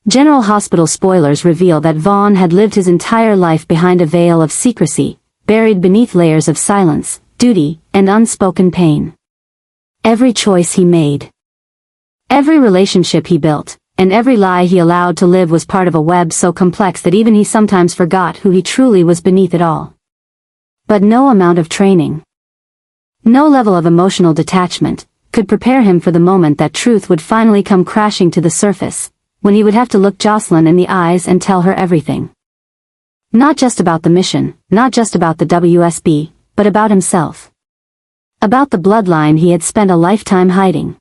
General Hospital spoilers reveal that Vaughn had lived his entire life behind a veil of secrecy, buried beneath layers of silence, duty, and unspoken pain. Every choice he made, every relationship he built, and every lie he allowed to live was part of a web so complex that even he sometimes forgot who he truly was beneath it all. But no amount of training, no level of emotional detachment, could prepare him for the moment that truth would finally come crashing to the surface, when he would have to look Jocelyn in the eyes and tell her everything. Not just about the mission, not just about the WSB, but about himself. About the bloodline he had spent a lifetime hiding.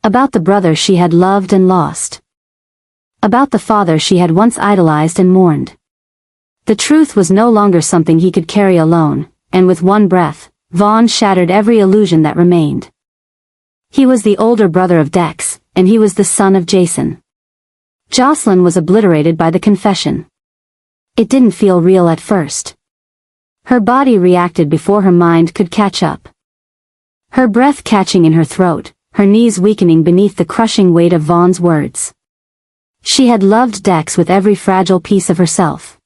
About the brother she had loved and lost. About the father she had once idolized and mourned. The truth was no longer something he could carry alone, and with one breath, Vaughn shattered every illusion that remained. He was the older brother of Dex, and he was the son of Jason. Jocelyn was obliterated by the confession. It didn't feel real at first. Her body reacted before her mind could catch up. Her breath catching in her throat, her knees weakening beneath the crushing weight of Vaughn's words. She had loved Dex with every fragile piece of herself.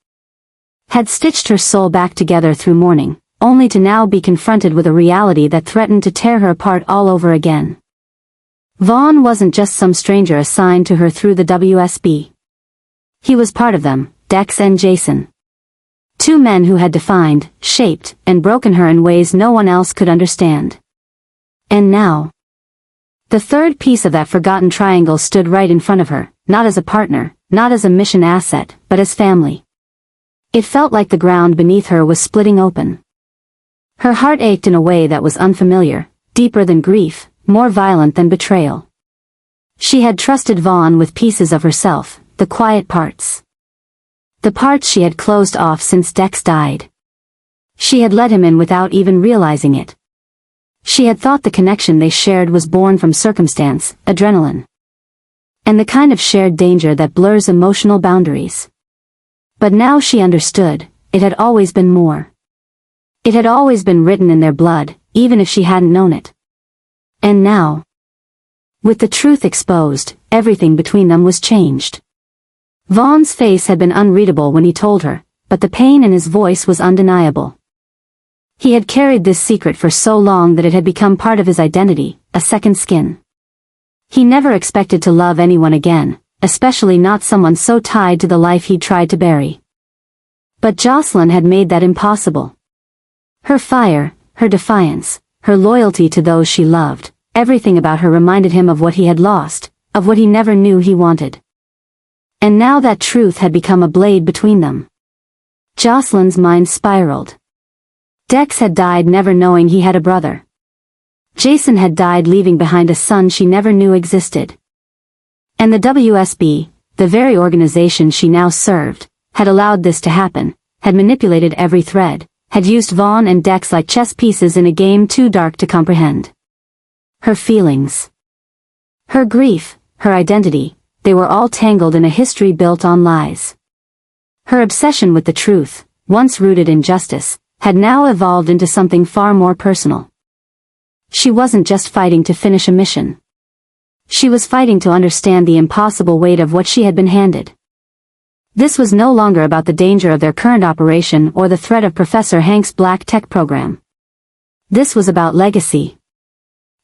Had stitched her soul back together through mourning, only to now be confronted with a reality that threatened to tear her apart all over again. Vaughn wasn't just some stranger assigned to her through the WSB. He was part of them, Dex and Jason. Two men who had defined, shaped, and broken her in ways no one else could understand. And now, the third piece of that forgotten triangle stood right in front of her, not as a partner, not as a mission asset, but as family. It felt like the ground beneath her was splitting open. Her heart ached in a way that was unfamiliar, deeper than grief, more violent than betrayal. She had trusted Vaughn with pieces of herself, the quiet parts. The parts she had closed off since Dex died. She had let him in without even realizing it. She had thought the connection they shared was born from circumstance, adrenaline. And the kind of shared danger that blurs emotional boundaries. But now she understood, it had always been more. It had always been written in their blood, even if she hadn't known it. And now, with the truth exposed, everything between them was changed. Vaughn's face had been unreadable when he told her, but the pain in his voice was undeniable. He had carried this secret for so long that it had become part of his identity, a second skin. He never expected to love anyone again, especially not someone so tied to the life he'd tried to bury. But Jocelyn had made that impossible. Her fire, her defiance, her loyalty to those she loved, everything about her reminded him of what he had lost, of what he never knew he wanted. And now that truth had become a blade between them. Jocelyn's mind spiraled. Dex had died never knowing he had a brother. Jason had died leaving behind a son she never knew existed. And the WSB, the very organization she now served, had allowed this to happen, had manipulated every thread, had used Vaughn and Dex like chess pieces in a game too dark to comprehend. Her feelings, her grief, her identity, they were all tangled in a history built on lies. Her obsession with the truth, once rooted in justice, had now evolved into something far more personal. She wasn't just fighting to finish a mission. She was fighting to understand the impossible weight of what she had been handed. This was no longer about the danger of their current operation or the threat of Professor Hank's black tech program. This was about legacy.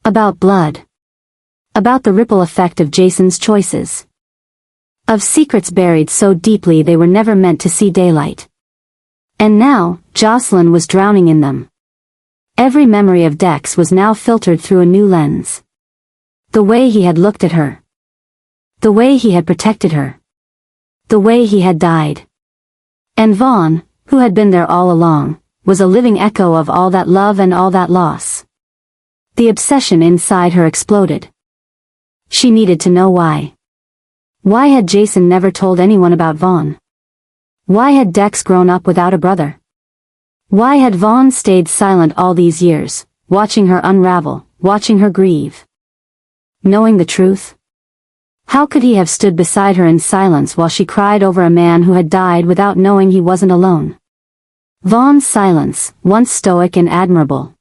About blood. About the ripple effect of Jason's choices. Of secrets buried so deeply they were never meant to see daylight. And now, Jocelyn was drowning in them. Every memory of Dex was now filtered through a new lens. The way he had looked at her. The way he had protected her. The way he had died. And Vaughn, who had been there all along, was a living echo of all that love and all that loss. The obsession inside her exploded. She needed to know why. Why had Jason never told anyone about Vaughn? Why had Dex grown up without a brother? Why had Vaughn stayed silent all these years, watching her unravel, watching her grieve? Knowing the truth? How could he have stood beside her in silence while she cried over a man who had died without knowing he wasn't alone? Vaughn's silence, once stoic and admirable,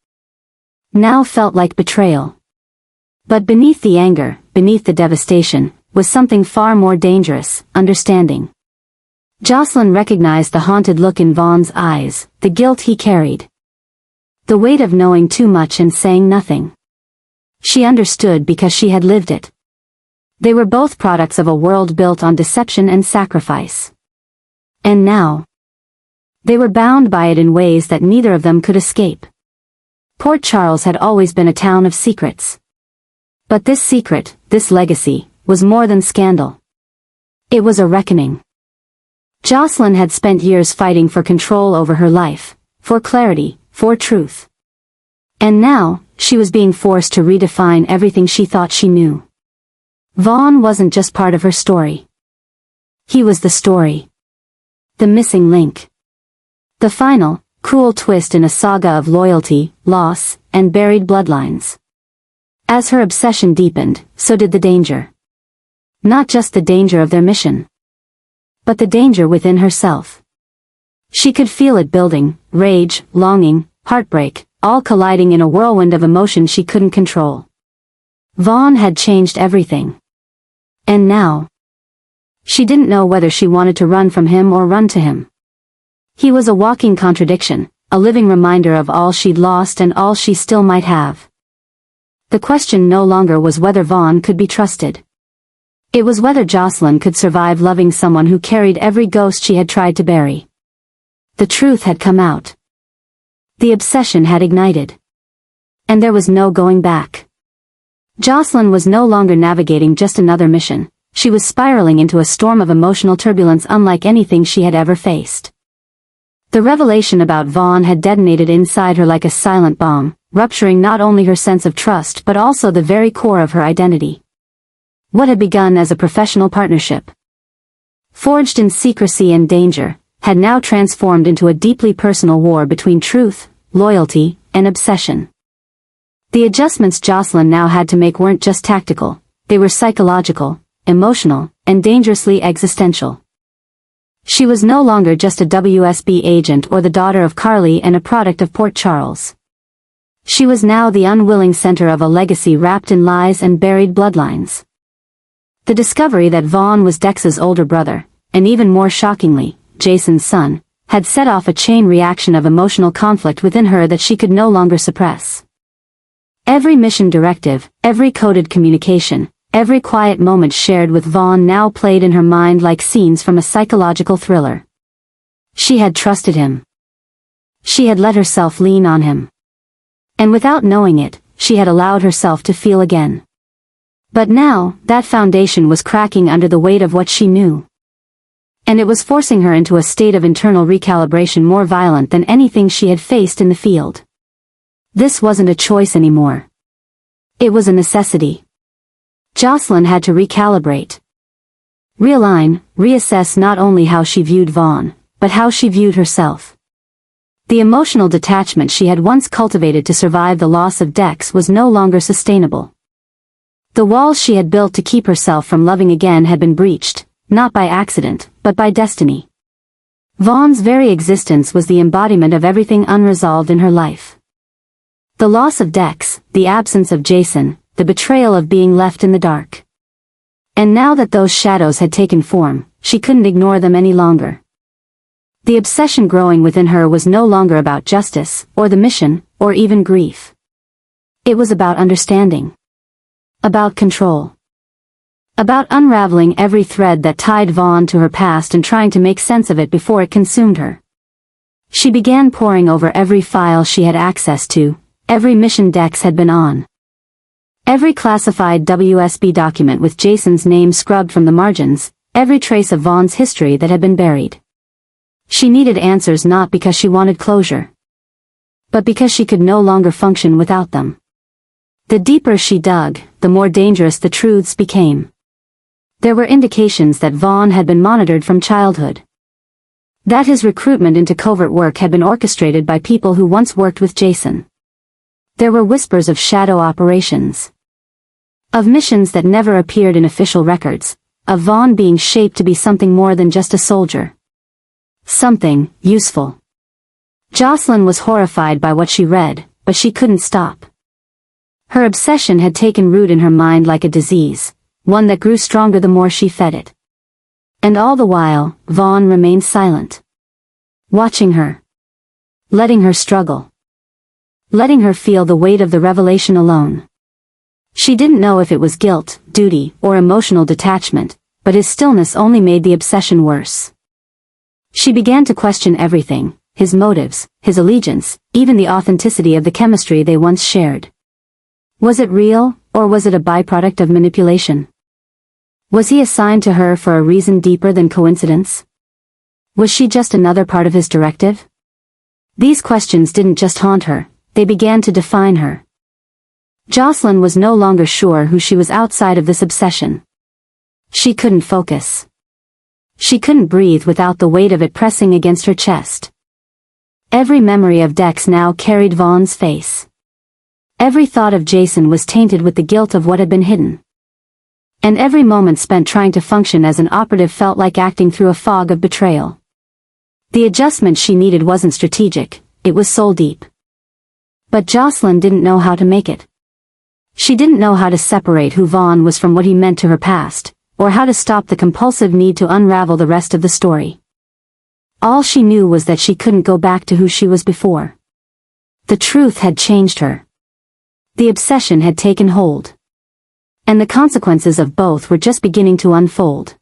now felt like betrayal. But beneath the anger, beneath the devastation, was something far more dangerous: understanding. Jocelyn recognized the haunted look in Vaughn's eyes, the guilt he carried. The weight of knowing too much and saying nothing. She understood because she had lived it. They were both products of a world built on deception and sacrifice. And now, they were bound by it in ways that neither of them could escape. Port Charles had always been a town of secrets. But this secret, this legacy, was more than scandal. It was a reckoning. Jocelyn had spent years fighting for control over her life, for clarity, for truth. And now, she was being forced to redefine everything she thought she knew. Vaughn wasn't just part of her story. He was the story. The missing link. The final, cruel twist in a saga of loyalty, loss, and buried bloodlines. As her obsession deepened, so did the danger. Not just the danger of their mission, but the danger within herself. She could feel it building: rage, longing, heartbreak, all colliding in a whirlwind of emotion she couldn't control. Vaughn had changed everything. And now, she didn't know whether she wanted to run from him or run to him. He was a walking contradiction, a living reminder of all she'd lost and all she still might have. The question no longer was whether Vaughn could be trusted. It was whether Jocelyn could survive loving someone who carried every ghost she had tried to bury. The truth had come out. The obsession had ignited. And there was no going back. Jocelyn was no longer navigating just another mission. She was spiraling into a storm of emotional turbulence unlike anything she had ever faced. The revelation about Vaughn had detonated inside her like a silent bomb, rupturing not only her sense of trust but also the very core of her identity. What had begun as a professional partnership, forged in secrecy and danger, had now transformed into a deeply personal war between truth, loyalty, and obsession. The adjustments Jocelyn now had to make weren't just tactical, they were psychological, emotional, and dangerously existential. She was no longer just a WSB agent or the daughter of Carly and a product of Port Charles. She was now the unwilling center of a legacy wrapped in lies and buried bloodlines. The discovery that Vaughn was Dex's older brother, and even more shockingly, Jason's son, had set off a chain reaction of emotional conflict within her that she could no longer suppress. Every mission directive, every coded communication, every quiet moment shared with Vaughn now played in her mind like scenes from a psychological thriller. She had trusted him. She had let herself lean on him. And without knowing it, she had allowed herself to feel again. But now, that foundation was cracking under the weight of what she knew. And it was forcing her into a state of internal recalibration more violent than anything she had faced in the field. This wasn't a choice anymore. It was a necessity. Jocelyn had to recalibrate. Realign, reassess not only how she viewed Vaughn, but how she viewed herself. The emotional detachment she had once cultivated to survive the loss of Dex was no longer sustainable. The walls she had built to keep herself from loving again had been breached, not by accident, but by destiny. Vaughn's very existence was the embodiment of everything unresolved in her life. The loss of Dex, the absence of Jason, the betrayal of being left in the dark. And now that those shadows had taken form, she couldn't ignore them any longer. The obsession growing within her was no longer about justice, or the mission, or even grief. It was about understanding. About control. About unraveling every thread that tied Vaughn to her past and trying to make sense of it before it consumed her. She began poring over every file she had access to, every mission Dex had been on. Every classified WSB document with Jason's name scrubbed from the margins, every trace of Vaughn's history that had been buried. She needed answers not because she wanted closure, but because she could no longer function without them. The deeper she dug, the more dangerous the truths became. There were indications that Vaughn had been monitored from childhood. That his recruitment into covert work had been orchestrated by people who once worked with Jason. There were whispers of shadow operations. Of missions that never appeared in official records, of Vaughn being shaped to be something more than just a soldier. Something useful. Jocelyn was horrified by what she read, but she couldn't stop. Her obsession had taken root in her mind like a disease, one that grew stronger the more she fed it. And all the while, Vaughn remained silent. Watching her. Letting her struggle. Letting her feel the weight of the revelation alone. She didn't know if it was guilt, duty, or emotional detachment, but his stillness only made the obsession worse. She began to question everything, his motives, his allegiance, even the authenticity of the chemistry they once shared. Was it real, or was it a byproduct of manipulation? Was he assigned to her for a reason deeper than coincidence? Was she just another part of his directive? These questions didn't just haunt her, they began to define her. Jocelyn was no longer sure who she was outside of this obsession. She couldn't focus. She couldn't breathe without the weight of it pressing against her chest. Every memory of Dex now carried Vaughn's face. Every thought of Jason was tainted with the guilt of what had been hidden. And every moment spent trying to function as an operative felt like acting through a fog of betrayal. The adjustment she needed wasn't strategic, it was soul-deep. But Jocelyn didn't know how to make it. She didn't know how to separate who Vaughn was from what he meant to her past, or how to stop the compulsive need to unravel the rest of the story. All she knew was that she couldn't go back to who she was before. The truth had changed her. The obsession had taken hold. And the consequences of both were just beginning to unfold.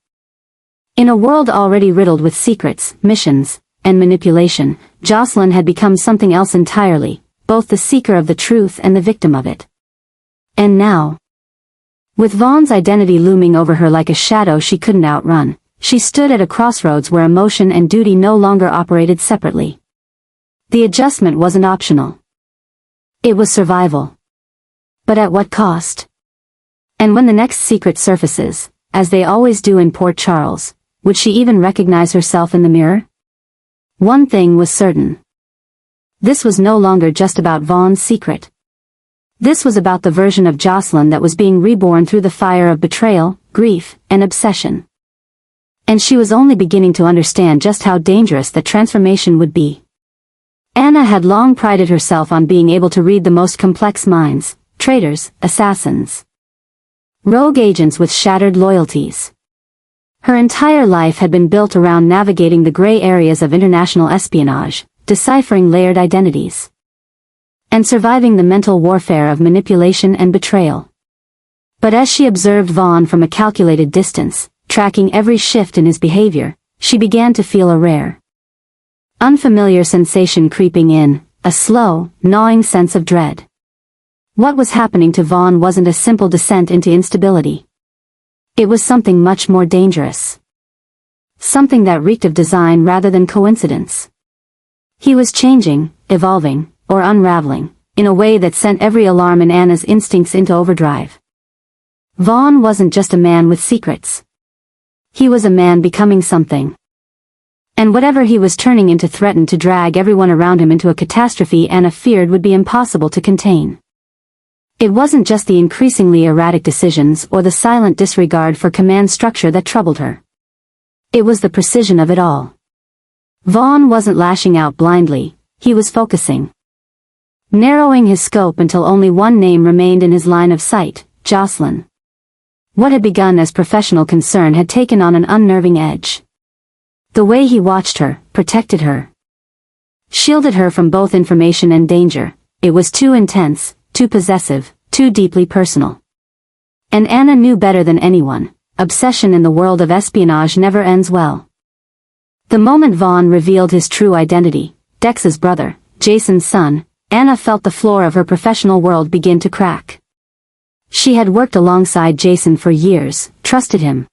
In a world already riddled with secrets, missions, and manipulation, Jocelyn had become something else entirely, both the seeker of the truth and the victim of it. And now, with Vaughn's identity looming over her like a shadow she couldn't outrun, she stood at a crossroads where emotion and duty no longer operated separately. The adjustment wasn't optional. It was survival. But at what cost? And when the next secret surfaces, as they always do in Port Charles, would she even recognize herself in the mirror? One thing was certain. This was no longer just about Vaughn's secret. This was about the version of Jocelyn that was being reborn through the fire of betrayal, grief, and obsession. And she was only beginning to understand just how dangerous that transformation would be. Anna had long prided herself on being able to read the most complex minds, traitors, assassins, rogue agents with shattered loyalties. Her entire life had been built around navigating the gray areas of international espionage, deciphering layered identities, and surviving the mental warfare of manipulation and betrayal. But as she observed Vaughn from a calculated distance, tracking every shift in his behavior, she began to feel a rare, unfamiliar sensation creeping in, a slow, gnawing sense of dread. What was happening to Vaughn wasn't a simple descent into instability. It was something much more dangerous. Something that reeked of design rather than coincidence. He was changing, evolving, or unraveling, in a way that sent every alarm in Anna's instincts into overdrive. Vaughn wasn't just a man with secrets. He was a man becoming something. And whatever he was turning into threatened to drag everyone around him into a catastrophe Anna feared would be impossible to contain. It wasn't just the increasingly erratic decisions or the silent disregard for command structure that troubled her. It was the precision of it all. Vaughn wasn't lashing out blindly, he was focusing. Narrowing his scope until only one name remained in his line of sight, Jocelyn. What had begun as professional concern had taken on an unnerving edge. The way he watched her, protected her, shielded her from both information and danger, it was too intense, too possessive, too deeply personal. And Anna knew better than anyone, obsession in the world of espionage never ends well. The moment Vaughn revealed his true identity, Dex's brother, Jason's son, Anna felt the floor of her professional world begin to crack. She had worked alongside Jason for years, trusted him,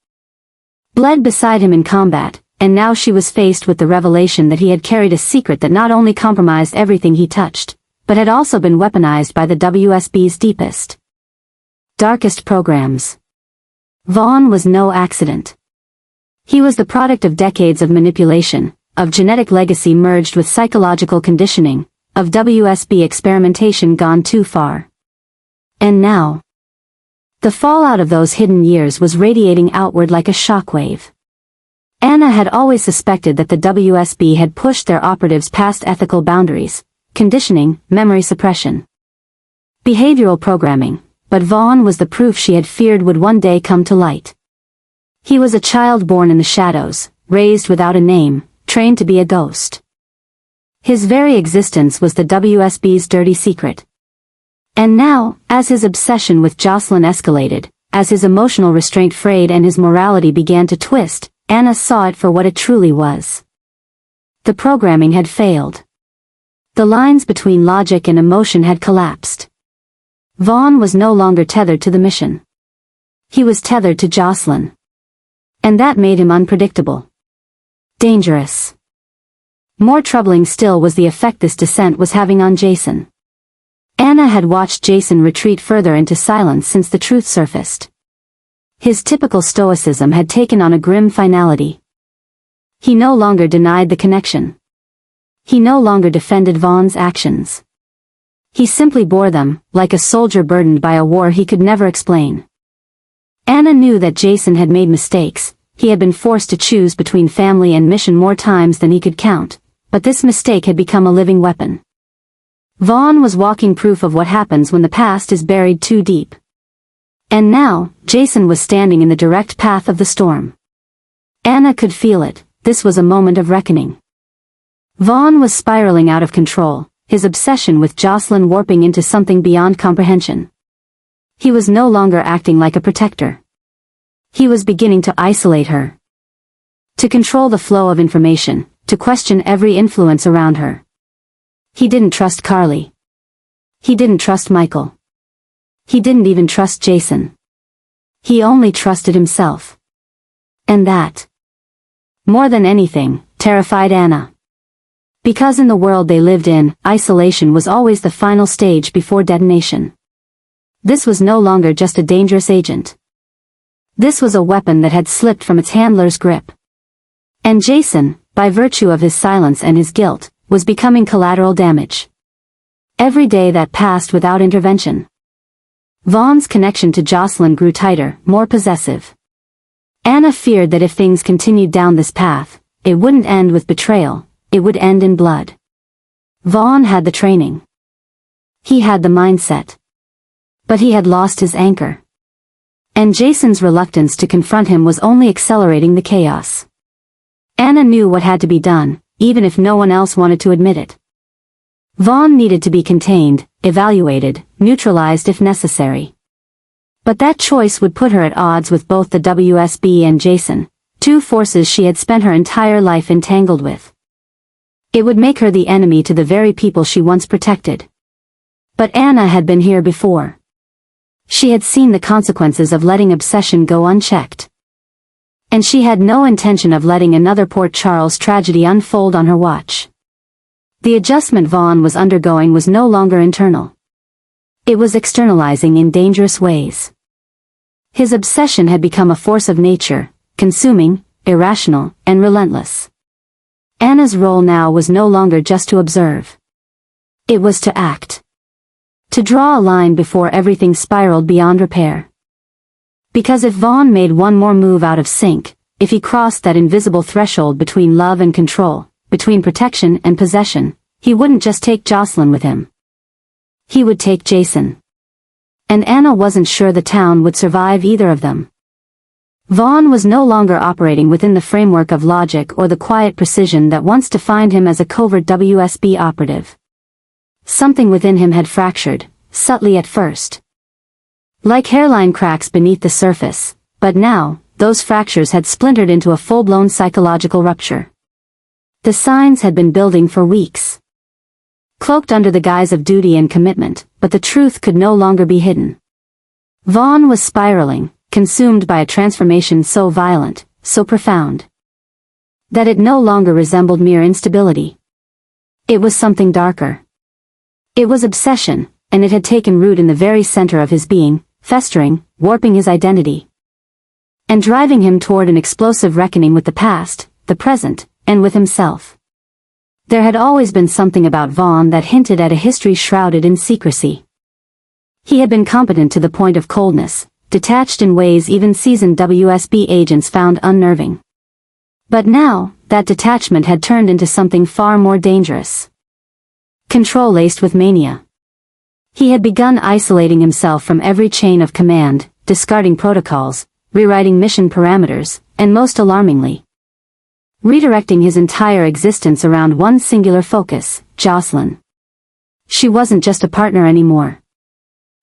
bled beside him in combat, and now she was faced with the revelation that he had carried a secret that not only compromised everything he touched, but had also been weaponized by the WSB's deepest, darkest programs. Vaughn was no accident. He was the product of decades of manipulation, of genetic legacy merged with psychological conditioning, of WSB experimentation gone too far. And now, the fallout of those hidden years was radiating outward like a shockwave. Anna had always suspected that the WSB had pushed their operatives past ethical boundaries, conditioning, memory suppression, behavioral programming, but Vaughn was the proof she had feared would one day come to light. He was a child born in the shadows, raised without a name, trained to be a ghost. His very existence was the WSB's dirty secret. And now, as his obsession with Jocelyn escalated, as his emotional restraint frayed and his morality began to twist, Anna saw it for what it truly was. The programming had failed. The lines between logic and emotion had collapsed. Vaughn was no longer tethered to the mission. He was tethered to Jocelyn. And that made him unpredictable. Dangerous. More troubling still was the effect this descent was having on Jason. Anna had watched Jason retreat further into silence since the truth surfaced. His typical stoicism had taken on a grim finality. He no longer denied the connection. He no longer defended Vaughn's actions. He simply bore them, like a soldier burdened by a war he could never explain. Anna knew that Jason had made mistakes. He had been forced to choose between family and mission more times than he could count, but this mistake had become a living weapon. Vaughn was walking proof of what happens when the past is buried too deep. And now, Jason was standing in the direct path of the storm. Anna could feel it. This was a moment of reckoning. Vaughn was spiraling out of control, his obsession with Jocelyn warping into something beyond comprehension. He was no longer acting like a protector. He was beginning to isolate her. To control the flow of information, to question every influence around her. He didn't trust Carly. He didn't trust Michael. He didn't even trust Jason. He only trusted himself. And that, more than anything, terrified Anna. Because in the world they lived in, isolation was always the final stage before detonation. This was no longer just a dangerous agent. This was a weapon that had slipped from its handler's grip. And Jason, by virtue of his silence and his guilt, was becoming collateral damage. Every day that passed without intervention. Vaughn's connection to Jocelyn grew tighter, more possessive. Anna feared that if things continued down this path, it wouldn't end with betrayal, it would end in blood. Vaughn had the training. He had the mindset. But he had lost his anchor. And Jason's reluctance to confront him was only accelerating the chaos. Anna knew what had to be done, even if no one else wanted to admit it. Vaughn needed to be contained, evaluated, neutralized if necessary. But that choice would put her at odds with both the WSB and Jason, two forces she had spent her entire life entangled with. It would make her the enemy to the very people she once protected. But Anna had been here before. She had seen the consequences of letting obsession go unchecked. And she had no intention of letting another Port Charles tragedy unfold on her watch. The adjustment Vaughn was undergoing was no longer internal. It was externalizing in dangerous ways. His obsession had become a force of nature, consuming, irrational, and relentless. Anna's role now was no longer just to observe. It was to act. To draw a line before everything spiraled beyond repair. Because if Vaughn made one more move out of sync, if he crossed that invisible threshold between love and control, between protection and possession, he wouldn't just take Jocelyn with him. He would take Jason. And Anna wasn't sure the town would survive either of them. Vaughn was no longer operating within the framework of logic or the quiet precision that once defined him as a covert WSB operative. Something within him had fractured, subtly at first. Like hairline cracks beneath the surface, but now, those fractures had splintered into a full-blown psychological rupture. The signs had been building for weeks. Cloaked under the guise of duty and commitment, but the truth could no longer be hidden. Vaughn was spiraling, consumed by a transformation so violent, so profound, that it no longer resembled mere instability. It was something darker. It was obsession, and it had taken root in the very center of his being, festering, warping his identity, and driving him toward an explosive reckoning with the past, the present, and with himself. There had always been something about Vaughn that hinted at a history shrouded in secrecy. He had been competent to the point of coldness, detached in ways even seasoned WSB agents found unnerving. But now, that detachment had turned into something far more dangerous. Control laced with mania. He had begun isolating himself from every chain of command, discarding protocols, rewriting mission parameters, and most alarmingly, redirecting his entire existence around one singular focus, Jocelyn. She wasn't just a partner anymore.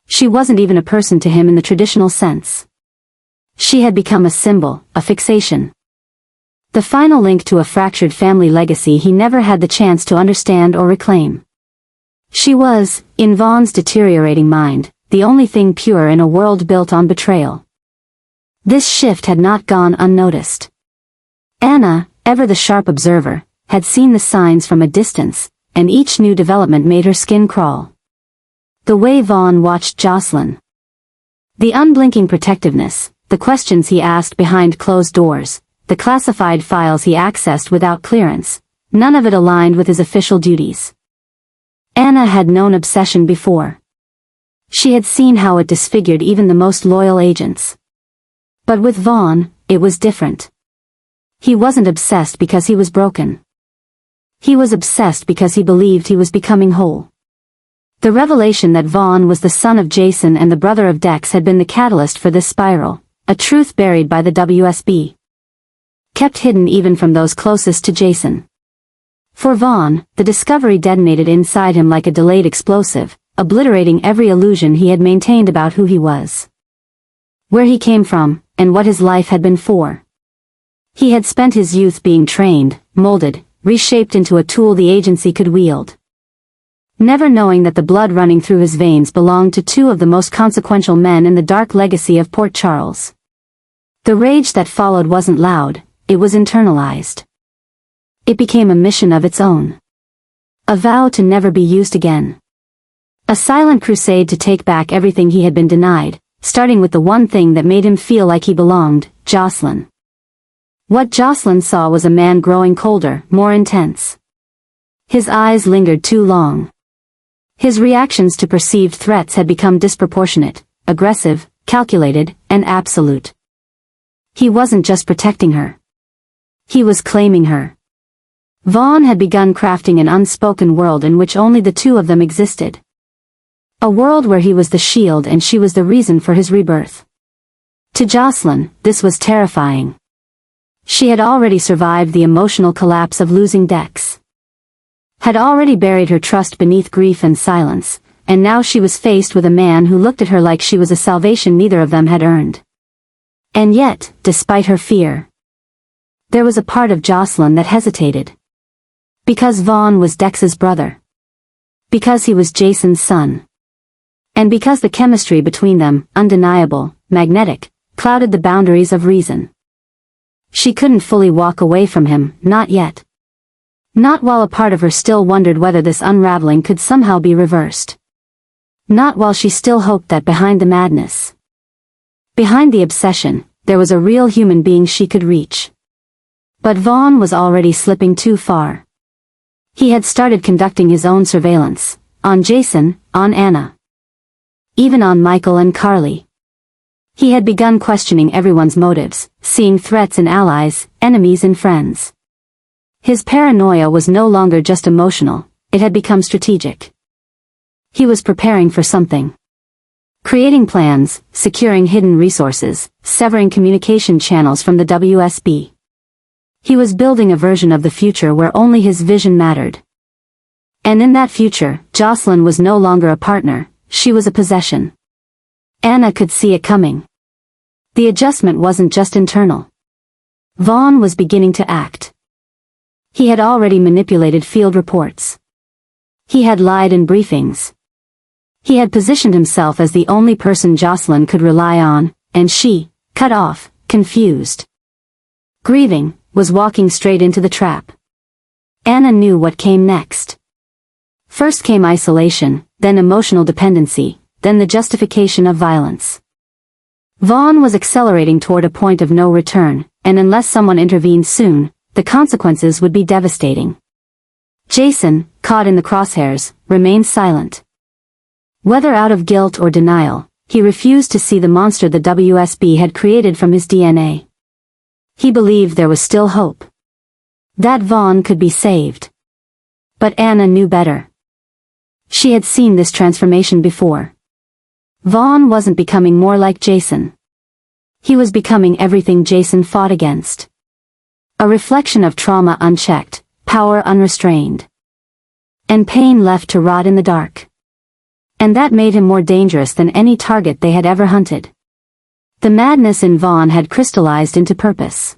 She wasn't even a person to him in the traditional sense. She had become a symbol, a fixation. The final link to a fractured family legacy he never had the chance to understand or reclaim. She was, in Vaughn's deteriorating mind, the only thing pure in a world built on betrayal. This shift had not gone unnoticed. Anna, ever the sharp observer, had seen the signs from a distance, and each new development made her skin crawl. The way Vaughn watched Jocelyn. The unblinking protectiveness, the questions he asked behind closed doors, the classified files he accessed without clearance, none of it aligned with his official duties. Anna had known obsession before. She had seen how it disfigured even the most loyal agents. But with Vaughn, it was different. He wasn't obsessed because he was broken. He was obsessed because he believed he was becoming whole. The revelation that Vaughn was the son of Jason and the brother of Dex had been the catalyst for this spiral, a truth buried by the WSB. Kept hidden even from those closest to Jason. For Vaughn, the discovery detonated inside him like a delayed explosive, obliterating every illusion he had maintained about who he was. Where he came from, and what his life had been for. He had spent his youth being trained, molded, reshaped into a tool the agency could wield. Never knowing that the blood running through his veins belonged to two of the most consequential men in the dark legacy of Port Charles. The rage that followed wasn't loud, it was internalized. It became a mission of its own. A vow to never be used again. A silent crusade to take back everything he had been denied, starting with the one thing that made him feel like he belonged, Jocelyn. What Jocelyn saw was a man growing colder, more intense. His eyes lingered too long. His reactions to perceived threats had become disproportionate, aggressive, calculated, and absolute. He wasn't just protecting her. He was claiming her. Vaughn had begun crafting an unspoken world in which only the two of them existed. A world where he was the shield and she was the reason for his rebirth. To Jocelyn, this was terrifying. She had already survived the emotional collapse of losing Dex. Had already buried her trust beneath grief and silence, and now she was faced with a man who looked at her like she was a salvation neither of them had earned. And yet, despite her fear, there was a part of Jocelyn that hesitated. Because Vaughn was Dex's brother. Because he was Jason's son. And because the chemistry between them, undeniable, magnetic, clouded the boundaries of reason. She couldn't fully walk away from him, not yet. Not while a part of her still wondered whether this unraveling could somehow be reversed. Not while she still hoped that behind the madness, behind the obsession, there was a real human being she could reach. But Vaughn was already slipping too far. He had started conducting his own surveillance, on Jason, on Anna. Even on Michael and Carly. He had begun questioning everyone's motives, seeing threats in allies, enemies in friends. His paranoia was no longer just emotional, it had become strategic. He was preparing for something. Creating plans, securing hidden resources, severing communication channels from the WSB. He was building a version of the future where only his vision mattered. And in that future, Jocelyn was no longer a partner, she was a possession. Anna could see it coming. The adjustment wasn't just internal. Vaughn was beginning to act. He had already manipulated field reports. He had lied in briefings. He had positioned himself as the only person Jocelyn could rely on, and she, cut off, confused, grieving, was walking straight into the trap. Anna knew what came next. First came isolation, then emotional dependency, then the justification of violence. Vaughn was accelerating toward a point of no return, and unless someone intervened soon, the consequences would be devastating. Jason, caught in the crosshairs, remained silent. Whether out of guilt or denial, he refused to see the monster the WSB had created from his DNA. He believed there was still hope. That Vaughn could be saved. But Anna knew better. She had seen this transformation before. Vaughn wasn't becoming more like Jason. He was becoming everything Jason fought against. A reflection of trauma unchecked, power unrestrained, and pain left to rot in the dark. And that made him more dangerous than any target they had ever hunted. The madness in Vaughn had crystallized into purpose.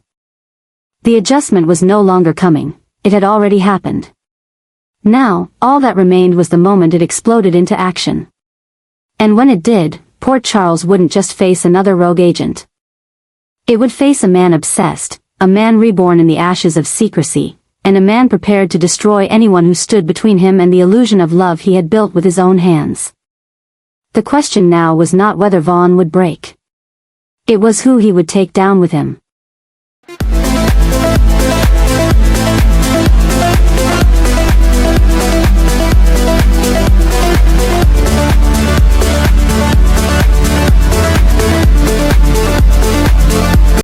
The adjustment was no longer coming, it had already happened. Now, all that remained was the moment it exploded into action. And when it did, Port Charles wouldn't just face another rogue agent. It would face a man obsessed, a man reborn in the ashes of secrecy, and a man prepared to destroy anyone who stood between him and the illusion of love he had built with his own hands. The question now was not whether Vaughn would break. It was who he would take down with him.